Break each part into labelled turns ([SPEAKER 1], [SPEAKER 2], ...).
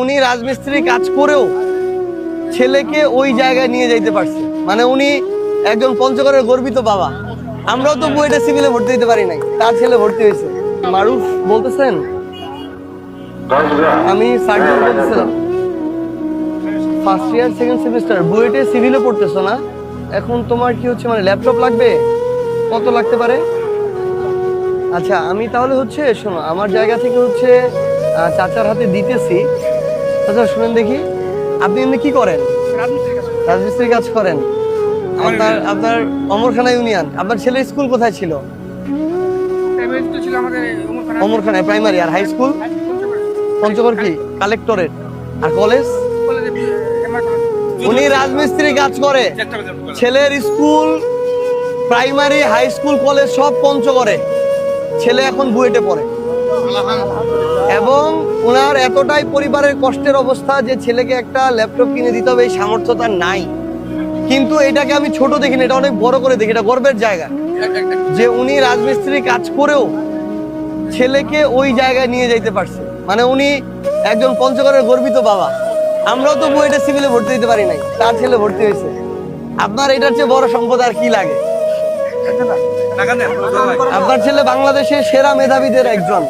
[SPEAKER 1] উনি রাজমিস্ত্রি কাজ করেও ছেলেকে ওই জায়গায় নিয়ে যাইতে পারছে, মানে উনি একজন পঞ্চগড়ের গর্বিত বাবা। আমরাও তো বুয়েটে সিভিলে ভর্তি দিতে পারি নাই, তার ছেলে ভর্তি হয়েছে। মারুফ বলতেছেন? আমি সার্জন বলতেছিলাম। ফার্স্ট ইয়ার সেকেন্ড সেমিস্টার বুয়েটে সিভিলে পড়তেছো না? এখন তোমার কি হচ্ছে, মানে ল্যাপটপ লাগবে? কত লাগতে পারে? আচ্ছা, আমি তাহলে হচ্ছে শোনো, আমার জায়গা থেকে হচ্ছে চাচার হাতে দিতেছি। আচ্ছা শুনেন দেখি, আপনি এমনি কি করেন? রাজমিস্ত্রির কাজ করেন। আপনার অমরখানা ইউনিয়ন। আপনার ছেলের স্কুল কোথায় ছিল? অমরখানায় প্রাইমারি। আর হাই স্কুল? পঞ্চগড় কি কালেক্টরেট। আর কলেজ? উনি রাজমিস্ত্রি কাজ করে, ছেলের school primary high school college সব পঞ্চগড়ে, ছেলে এখন বুয়েটে পড়ে। এবং ওনার এতটাই পরিবারের কষ্টের অবস্থা যে ছেলেকে একটা ল্যাপটপ কিনে দিতে হবে এই সামর্থ্য তার নাই। কিন্তু এটাকে আমি ছোট দেখি না, এটা অনেক বড় করে দেখি, এটা গর্বের জায়গা যে উনি রাজমিস্ত্রি কাজ করেও ছেলেকে ওই জায়গায় নিয়ে যাইতে পারছে, মানে উনি একজন পঞ্চগড়ের গর্বিত বাবা। আমরাও তো বুয়েটে সিভিলে ভর্তি দিতে পারি নাই, তার ছেলে ভর্তি হয়েছে। আপনার এটার চেয়ে বড় সম্পদ আর কি লাগে? আপনার ছেলে বাংলাদেশের সেরা মেধাবীদের একজন,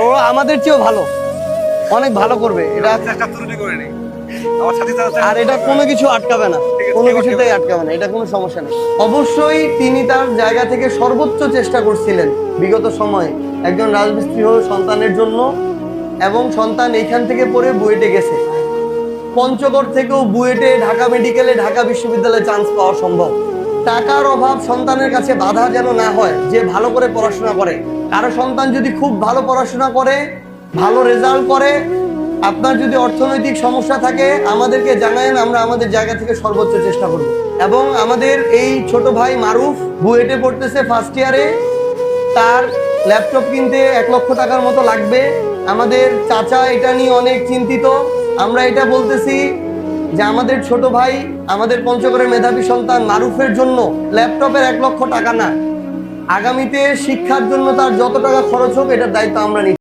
[SPEAKER 1] ও আমাদের চেয়েও ভালো, অনেক ভালো করবে এটা। আর এটা কোনো কিছু আটকাবে না, কোনো কিছুতেই আটকাবে না, এটা কোনো সমস্যা নেই। অবশ্যই তিনি তার জায়গা থেকে সর্বোচ্চ চেষ্টা করছিলেন বিগত সময়ে একজন রাজমিস্ত্রি হয়ে সন্তানের জন্য, এবং সন্তান এইখান থেকে পড়ে বুয়েটে গেছে। পঞ্চগড় থেকেও বুয়েটে, ঢাকা মেডিকেলে, ঢাকা বিশ্ববিদ্যালয়ে চান্স পাওয়া সম্ভব। টাকার অভাব সন্তানের কাছে বাধা যেন না হয়, যে ভালো করে পড়াশোনা করে। কারো সন্তান যদি খুব ভালো পড়াশোনা করে, ভালো রেজাল্ট করে, আপনার যদি অর্থনৈতিক সমস্যা থাকে আমাদেরকে জানায়েন, আমরা আমাদের জায়গা থেকে সর্বোচ্চ চেষ্টা করব। এবং আমাদের এই ছোট ভাই মারুফ বুয়েটে পড়তেছে ফার্স্ট ইয়ারে, তার ল্যাপটপ কিনতে 1 লক্ষ টাকার মতো লাগবে। আমাদের চাচা এটা নিয়ে অনেক চিন্তিত। আমরা এটা বলতেছি যে আমাদের ছোট ভাই, আমাদের পঞ্চগড়ের মেধাবী সন্তান মারুফের জন্য ল্যাপটপের 1 লক্ষ টাকা না, আগামীতে শিক্ষার জন্য তার যত টাকা খরচ হোক এটার দায়িত্ব আমরা নিচ্ছি।